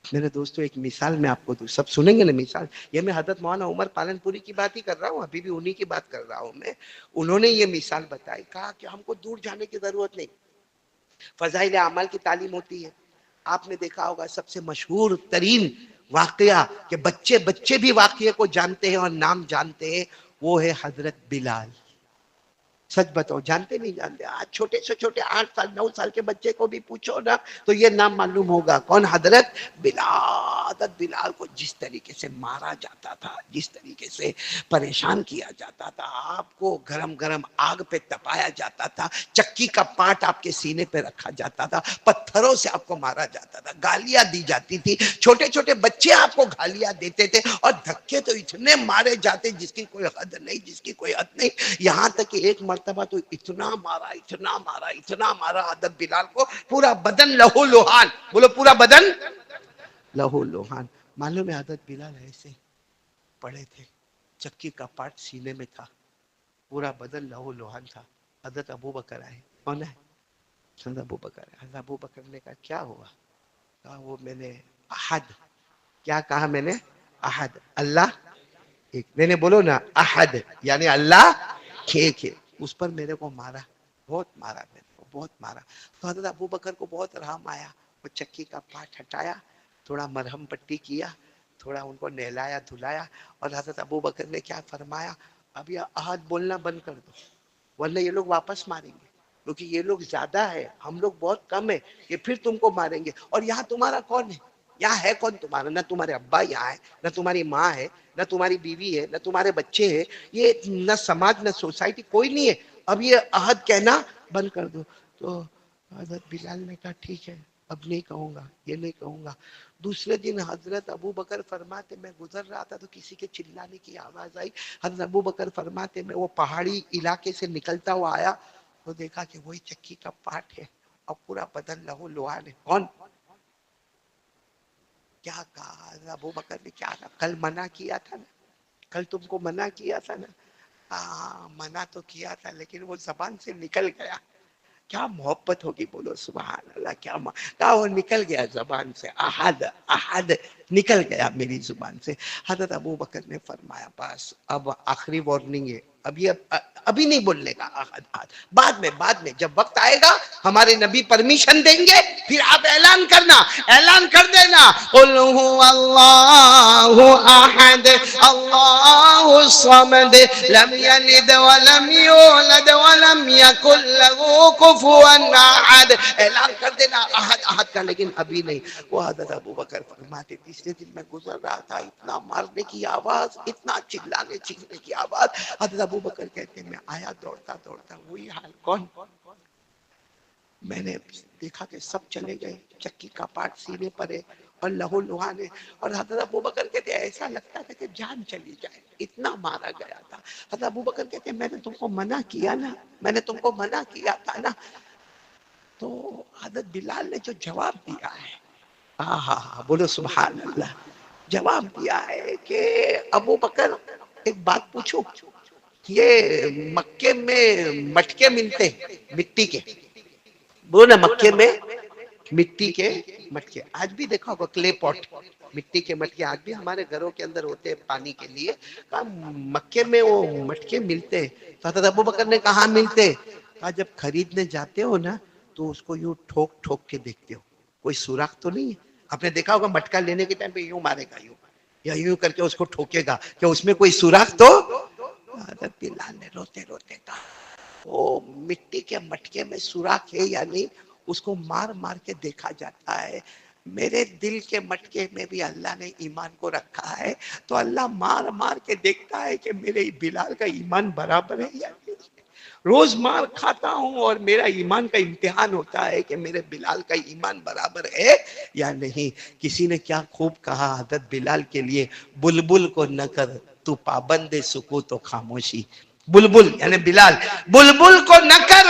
میرے دوستوں ایک مثال میں آپ کو دوں، سب سنیں گے نا مثال. یہ میں حضرت مولانا عمر پالن پوری کی بات ہی کر رہا ہوں، ابھی بھی انہی کی بات کر رہا ہوں میں. انہوں نے یہ مثال بتائی، کہا کہ ہم کو دور جانے کی ضرورت نہیں، فضائل اعمال کی تعلیم ہوتی ہے. آپ نے دیکھا ہوگا سب سے مشہور ترین واقعہ کہ بچے بچے بھی واقعے کو جانتے ہیں اور نام جانتے ہیں، وہ ہے حضرت بلال. سچ بتاؤ جانتے نہیں جانتے؟ آج چھوٹے سے چھوٹے 8 سال 9 سال کے بچے کو بھی پوچھو نا تو یہ نام معلوم ہوگا. کون؟ حضرت بلال. حضرت بلال کو جس طریقے سے مارا جاتا تھا، جس طریقے سے پریشان کیا جاتا تھا، آپ کو گرم گرم آگ پہ تپایا جاتا تھا، چکی کا پاٹ آپ کے سینے پہ رکھا جاتا تھا، پتھروں سے آپ کو مارا جاتا تھا، گالیاں دی جاتی تھی، چھوٹے چھوٹے بچے آپ کو گالیاں دیتے تھے، اور دھکے تو اتنے مارے جاتے جس کی کوئی حد نہیں، جس کی کوئی حد نہیں. یہاں تک کہ ایک مرتبہ تو اتنا مارا اتنا مارا اتنا مارا حضرت بلال کو، پورا بدن لہو لوہان. بولو پورا بدن لہو لوہان. معلوم ہے حضرت بلال ایسے پڑے تھے، چکی کا پاٹ سینے میں تھا، پورا بدن لہو لوہان تھا. حضرت ابو بکر آئے. کون ہے؟ حضرت ابو بکر. حضرت ابو بکر نے کہا کیا ہوا؟ کہا وہ میں نے احد. کیا کہا میں نے؟ احد. اللہ ایک. میں نے بولو نا احد یعنی اللہ ایک ہے. اس پر میرے کو مارا، بہت مارا، میرے کو بہت مارا. تو حضرت ابو بکر کو بہت رحم آیا، وہ چکی کا پاٹ ہٹایا، تھوڑا مرہم پٹی کیا، تھوڑا ان کو نہلایا دھلایا، اور حضرت ابو بکر نے کیا فرمایا، اب یہ احد بولنا بند کر دو ورنہ یہ لوگ واپس ماریں گے، کیونکہ یہ لوگ زیادہ ہے، ہم لوگ بہت کم ہے، یہ پھر تم کو ماریں گے. اور یہاں تمہارا کون ہے؟ یہاں ہے کون تمہارا؟ نہ تمہارے ابا یہاں ہے، نہ تمہاری ماں ہے، نہ تمہاری بیوی ہے، نہ تمہارے بچے ہیں، یہ نہ سماج نہ سوسائٹی کوئی نہیں ہے. اب یہ عہد کہنا بند کر دو. تو حضرت بلال نے کہا ٹھیک ہے اب نہیں کہوں گا، یہ نہیں کہوں گا. دوسرے دن حضرت ابو بکر فرماتے میں گزر رہا تھا تو کسی کے چلانے کی آواز آئی. حضرت ابو بکر فرماتے میں وہ پہاڑی علاقے سے نکلتا ہوا آیا تو دیکھا کہ وہی چکی کا پاٹ ہے اور پورا بدن لہو لوہان ہے. کون؟ کیا کہا حضرت ابو بکر نے؟ کیا کہا؟ کل منع کیا تھا نا، کل تم کو منع کیا تھا نا. ہاں منع تو کیا تھا لیکن وہ زبان سے نکل گیا. کیا محبت ہوگی، بولو سبحان اللہ. کیا وہ نکل گیا زبان سے، احد احد نکل گیا میری زبان سے. حضرت ابو بکر نے فرمایا بس اب آخری وارننگ ہے، ابھی نہیں بولنے کا احد احد، بعد میں جب وقت آئے گا ہمارے نبی پرمیشن دیں گے پھر آپ اعلان کرنا، اعلان کر دینا قل هو اللہ احد اللہ الصمد لم یلد ولم یولد ولم یکن له کفوا احد. اعلان کر دینا احد احد کا، لیکن ابھی نہیں. وہ حضرت ابو بکر فرماتے تیسرے دن میں گزر رہا تھا، اتنا مارنے کی آواز، اتنا چلانے چیخنے کی آواز. حضرت ابو بکر کہتے ہیں میں آیا دوڑتا دوڑتا، وہی حال. کون؟ میں نے دیکھا کہ سب چلے گئے، چکی کا پاٹ سینے پر ہے اور لہو لہان ہے. اور حضرت ابو بکر کہتے ہیں ایسا لگتا تھا کہ جان چلی جائے، اتنا مارا گیا تھا. حضرت ابو بکر کہتے ہیں میں نے تم کو منع کیا نا، میں نے تم کو منع کیا تھا نا. تو حضرت بلال نے جو جواب دیا ہے، ہاں بولو سبحان اللہ، جواب دیا ہے کہ ابو بکر ایک بات پوچھو، یہ مکے میں مٹکے ملتے مٹی کے، بولو نا مکے میں مٹی کے مٹکے، آج بھی دیکھا ہوگا کلے پاٹ، مٹی کے مٹکے آج بھی ہمارے گھروں کے اندر ہوتے ہیں پانی کے لیے. مکے میں وہ مٹکے ملتے. حضرت ابو بکر نے کہاں ملتے؟ کہا جب خریدنے جاتے ہو نا تو اس کو یوں ٹھوک ٹھوک کے دیکھتے ہو کوئی سوراخ تو نہیں ہے. آپ نے دیکھا ہوگا مٹکا لینے کے ٹائم پہ یوں مارے گا، یوں یا یوں کر کے اس کو ٹھوکے گا کہ اس میں کوئی سوراخ تو. حضرت بلال نے روتے روتے کہا وہ مٹی کے مٹکے میں سوراخ ہے یا نہیں اس کو مار مار کے دیکھا جاتا ہے. میرے دل کے مٹکے میں بھی اللہ نے ایمان کو رکھا ہے تو اللہ مار مار کے دیکھتا ہے کہ میرے بلال کا ایمان برابر ہے یا نہیں. روز مار کھاتا ہوں اور میرا ایمان کا امتحان ہوتا ہے کہ میرے بلال کا ایمان برابر ہے یا نہیں. کسی نے کیا خوب کہا حضرت بلال کے لیے، بلبل کو نہ کر تو پابند سکوت و خاموشی. بلبل یعنی بلال، بلبل کو نہ کر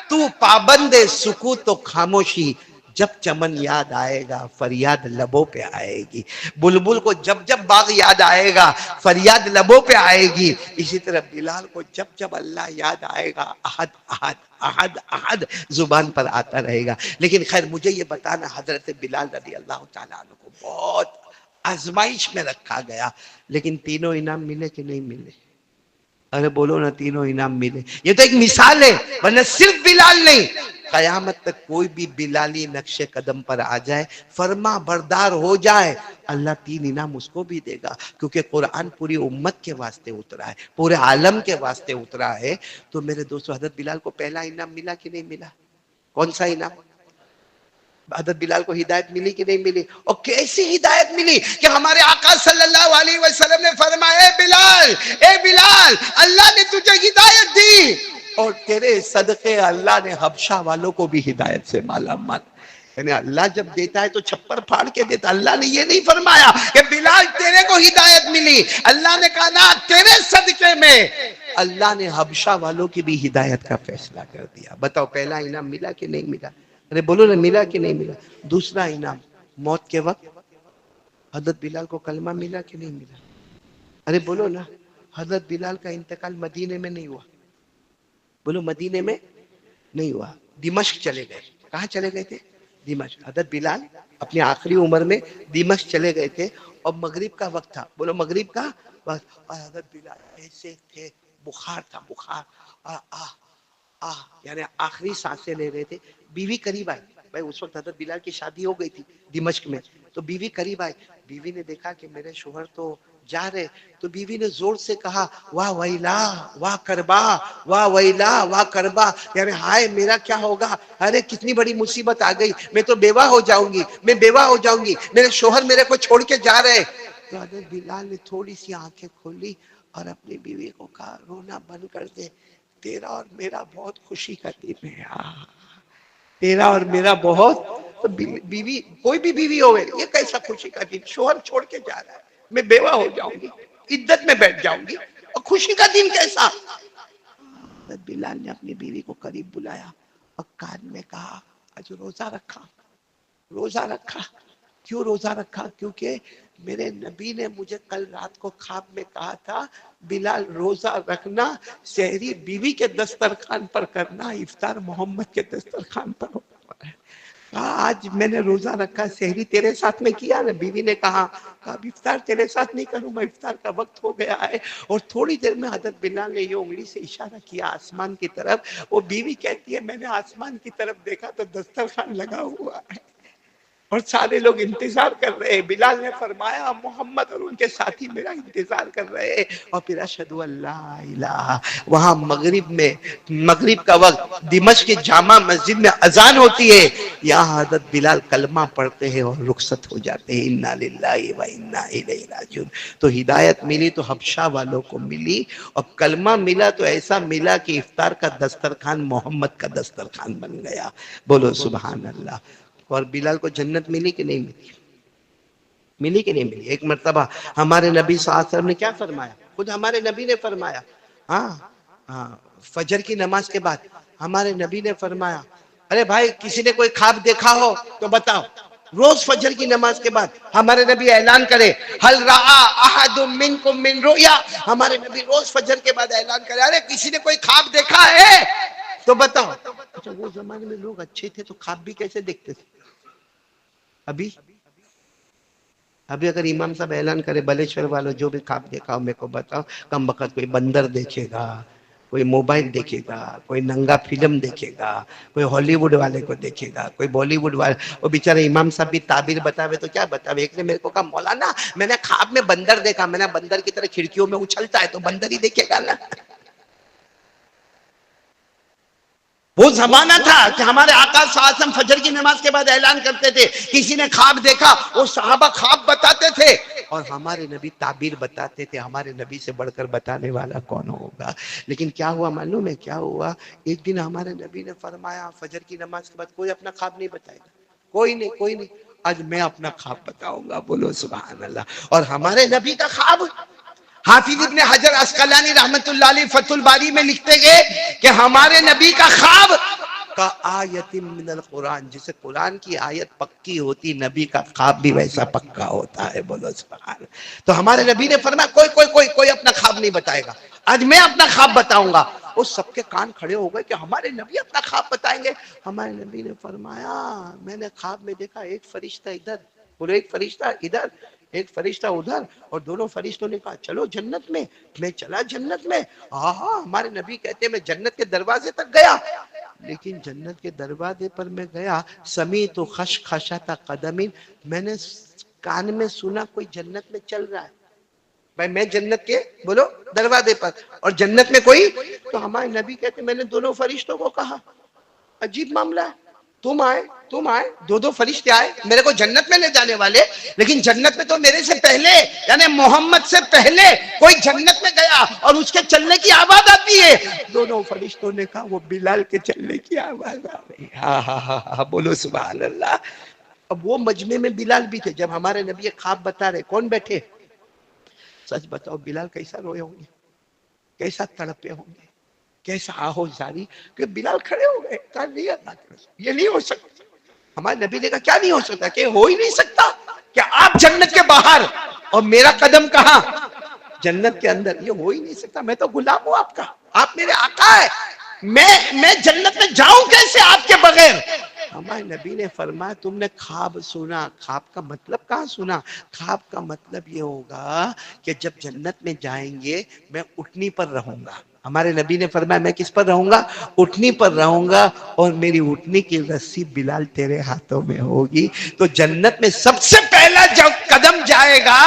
تو پابند سکوت و خاموشی، جب چمن یاد آئے گا فریاد لبوں پہ آئے گی. بلبل کو جب جب باغ یاد آئے گا فریاد لبوں پہ آئے گی. اسی طرح بلال کو جب جب اللہ یاد آئے گا احد احد احد احد زبان پر آتا رہے گا. لیکن خیر مجھے یہ بتانا، حضرت بلال رضی اللہ تعالیٰ عنہ کو بہت آزمائش میں رکھا گیا، لیکن تینوں انعام ملے کہ نہیں ملے؟ ارے بولو نا، تینوں انعام ملے. یہ تو ایک مثال ہے، ورنہ صرف بلال نہیں، قیامت تک کوئی بھی بلالی نقش قدم پر آ جائے، فرما بردار ہو جائے، اللہ تین انعام اس کو بھی دے گا. کیونکہ قرآن پوری امت کے واسطے اترا ہے، پورے عالم کے واسطے اترا ہے. تو میرے دوستو، حضرت بلال کو پہلا انعام ملا کہ نہیں ملا؟ کون سا انعام؟ حضرت بلال کو ہدایت ملی کہ نہیں ملی؟ اور کیسی ہدایت ملی کہ ہمارے آقا صلی اللہ علیہ وسلم نے فرمایا، اے بلال اللہ نے تجھے ہدایت دی، اور تیرے صدقے اللہ نے حبشہ والوں کو بھی ہدایت سے مالا مال. یعنی اللہ جب دیتا ہے تو چھپر پھاڑ کے دیتا. اللہ نے یہ نہیں فرمایا کہ بلال تیرے کو ہدایت ملی، اللہ نے کہا نا، تیرے صدقے میں اللہ نے حبشہ والوں کی بھی ہدایت کا فیصلہ کر دیا. بتاؤ پہلا انعام ملا کہ نہیں ملا؟ ارے بولو نا، ملا کہ نہیں ملا؟ دوسرا انعام، موت کے وقت حضرت بلال کو کلمہ ملا کہ نہیں ملا؟ ارے بولو نا، حضرت بلال کا انتقال مدینے میں نہیں ہوا. بولو، مدینے میں نہیں ہوا، دمشق چلے گئے. کہاں چلے گئے تھے؟ دمشق. حضرت بلال اپنی آخری عمر میں دمشق چلے گئے تھے، اور مغرب کا وقت تھا. بولو، مغرب کا وقت. اور حضرت بلال ایسے تھے، بخار تھا، بخار. یعنی آخری سانسیں لے رہے تھے. بیوی قریب آئی. بھائی اس وقت حضرت بلال کی شادی ہو گئی تھی دمشق میں. تو بیوی قریب آئی. بیوی نے دیکھا کہ میرے شوہر تو جا رہے، تو بیوی نے زور سے کہا، واہ ویلا واہ کربا، واہ ویلا واہ کربا. یعنی ہائے میرا کیا ہوگا، ارے کتنی بڑی مصیبت آ گئی، میں تو بیوہ ہو جاؤں گی، میں بیوہ ہو جاؤں گی، میرے شوہر میرے کو چھوڑ کے جا رہے. تو حضرت بلال نے تھوڑی سی آنکھیں کھولی اور اپنی بیوی کو کہا، رونا بند کر دے، تیرا اور میرا بہت خوشی کا دن ہے. تیرا اور میرا بہت. تو بیوی، کوئی بھی بیوی ہوئے، یہ کیسا خوشی کا دن، شوہر چھوڑ کے جا رہا ہے، میں بیوہ ہو جاؤں گی، عدت میں بیٹھ جاؤں گی، اور خوشی کا دن کیسا. حضرت بلال نے اپنی بیوی کو قریب بلایا اور کان میں کہا، آج روزہ رکھا. روزہ رکھا. کیوں روزہ رکھا؟ کیونکہ میرے نبی نے مجھے کل رات کو خواب میں کہا تھا، بلال روزہ رکھنا، سحری بیوی کے دسترخوان پر کرنا، افطار محمد کے دسترخوان پر ہوگا. آج میں نے روزہ رکھا، سحری تیرے ساتھ میں کیا نا. بیوی نے کہا اب افطار تیرے ساتھ نہیں کروں میں، افطار کا وقت ہو گیا ہے. اور تھوڑی دیر میں حضرت بلال نے یہ انگلی سے اشارہ کیا آسمان کی طرف. وہ بیوی کہتی ہے، میں نے آسمان کی طرف دیکھا تو دسترخوان لگا ہوا ہے اور سارے لوگ انتظار کر رہے ہیں. بلال نے فرمایا، محمد اور ان کے ساتھی میرا انتظار کر رہے ہیں. اور پھر اشہدو اللہ الہ. وہاں مغرب میں، مغرب کا وقت دمشق کی جامع مسجد میں اذان ہوتی ہے. یہاں حضرت بلال کلمہ پڑھتے ہیں اور رخصت ہو جاتے ہیں. انا للہ و انا الیہ راجعون. تو ہدایت ملی تو حبشہ والوں کو ملی، اور کلمہ ملا تو ایسا ملا کہ افطار کا دسترخوان محمد کا دسترخوان بن گیا. بولو سبحان اللہ. اور بلال کو جنت ملی کہ نہیں ملی؟ ملی کہ نہیں ملی؟ ایک مرتبہ ہمارے نبی صلی اللہ علیہ وسلم نے کیا فرمایا؟ خود ہمارے نبی نے فرمایا، فجر کی نماز کے بعد ہمارے نبی نے فرمایا، ارے بھائی کسی نے کوئی خواب دیکھا ہو تو بتاؤ. روز فجر کی نماز کے بعد ہمارے نبی اعلان کرے، هل رأى احد منکم من رؤیا. ہمارے نبی روز فجر کے بعد اعلان کرے، ارے کسی نے کوئی خواب دیکھا ہے تو بتاؤ. اچھا، وہ زمانے میں لوگ اچھے تھے تو خواب بھی کیسے دیکھتے تھے؟ ابھی اگر امام صاحب اعلان کرے، بلیشور والوں جو بھی خواب دیکھا ہو میرے کو بتاؤ، کم بخت کوئی بندر دیکھے گا، کوئی موبائل دیکھے گا، کوئی ننگا فلم دیکھے گا، کوئی ہالی ووڈ والے کو دیکھے گا، کوئی بالی ووڈ والے. وہ بیچارے امام صاحب بھی تعبیر بتاوے تو کیا بتاوے. ایک نے میرے کو کہا، مولانا میں نے خواب میں بندر دیکھا. میں نے بندر کی طرح کھڑکیوں میں اچھلتا ہے تو بندر ہی دیکھے گا نا. وہ زمانہ تھا کہ ہمارے آقا صلی اللہ علیہ وسلم فجر کی نماز کے بعد اعلان کرتے تھے، کسی نے خواب دیکھا، وہ صحابہ خواب بتاتے تھے اور ہمارے نبی تعبیر بتاتے تھے. ہمارے نبی سے بڑھ کر بتانے والا کون ہوگا؟ لیکن کیا ہوا معلوم ہے کیا ہوا؟ ایک دن ہمارے نبی نے فرمایا، فجر کی نماز کے بعد کوئی اپنا خواب نہیں بتائے گا. کوئی نہیں، کوئی نہیں. آج میں اپنا خواب بتاؤں گا. بولو سبحان اللہ. اور ہمارے نبی کا خواب، حافظ ابن حجر عسقلانی رحمت اللہ علیہ فتح الباری میں لکھتے گئے کہ ہمارے نبی کا خواب کآیت من القرآن، جسے قرآن کی آیت پکی ہوتی نبی کا خواب بھی ویسا پکا ہوتا ہے. بولو سبحان اللہ. تو ہمارے نبی نے فرمایا کوئی اپنا خواب نہیں بتائے گا، آج میں اپنا خواب بتاؤں گا. وہ سب کے کان کھڑے ہو گئے کہ ہمارے نبی اپنا خواب بتائیں گے. ہمارے نبی نے فرمایا میں نے خواب میں دیکھا ایک فرشتہ ادھر، بولو ایک فرشتہ ادھر ایک فرشتہ ادھر، اور دونوں فرشتوں نے کہا چلو جنت میں. میں چلا جنت میں. ہمارے نبی کہتے ہیں میں جنت کے دروازے تک گیا، لیکن جنت کے دروازے پر میں گیا، سمیت خشخشۃ قدم، میں نے کان میں سنا کوئی جنت میں چل رہا ہے. بھائی میں جنت کے بولو دروازے پر اور جنت میں کوئی. تو ہمارے نبی کہتے میں نے دونوں فرشتوں کو کہا عجیب معاملہ ہے، تم آئے دو فرشتے آئے میرے کو جنت میں لے جانے والے، لیکن جنت میں تو میرے سے پہلے یعنی محمد سے پہلے کوئی جنت میں گیا اور اس کے چلنے کی آواز آتی ہے. دونوں فرشتوں نے کہا وہ بلال کے چلنے کی آواز آ رہی. ہاں بولو سبحان اللہ. اب وہ مجمع میں بلال بھی تھے. جب ہمارے نبی خواب بتا رہے کون بیٹھے؟ سچ بتاؤ بلال کیسا روئے ہوں گے، کیسا تڑپے ہوں گے، کیسا آہو جاری. کہ بلال کھڑے ہو گئے، کہا نہیں اللہ کے رسول یہ نہیں ہو سکتا. ہمارے نبی نے کہا کیا نہیں ہو سکتا؟ کہ ہو ہی نہیں سکتا کہ آپ جنت کے باہر اور میرا قدم کہاں؟ جنت کے اندر. یہ ہو ہی نہیں سکتا، میں تو غلام ہوں آپ کا، آپ میرے آقا ہے، میں جنت میں جاؤں کیسے آپ کے بغیر؟ ہمارے نبی نے فرمایا تم نے خواب سنا، خواب کا مطلب کہاں سنا؟ خواب کا مطلب یہ ہوگا کہ جب جنت میں جائیں گے میں اٹھنی پر رہوں گا. ہمارے نبی نے فرمایا میں کس پر رہوں گا؟ اٹھنی پر رہوں گا، اور میری اٹھنی کی رسی بلال تیرے ہاتھوں میں ہوگی. تو جنت میں سب سے پہلا جب قدم جائے گا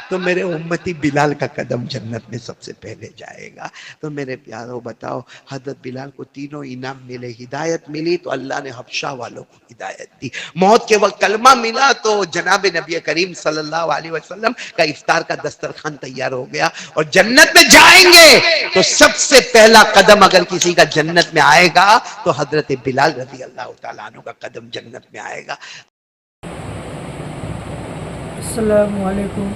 تو میرے امتی بلال کا قدم جنت میں سب سے پہلے جائے گا. تو میرے پیاروں بتاؤ حضرت بلال کو تینوں انعام ملے. ہدایت ملی تو اللہ نے حبشہ والوں کو ہدایت دی. موت کے وقت کلمہ ملا تو جناب نبی کریم صلی اللہ علیہ وسلم کا افطار کا دسترخوان تیار ہو گیا. اور جنت میں جائیں گے تو سب سے پہلا قدم اگر کسی کا جنت میں آئے گا تو حضرت بلال رضی اللہ تعالیٰ عنہ کا قدم جنت میں آئے گا. السلام علیکم.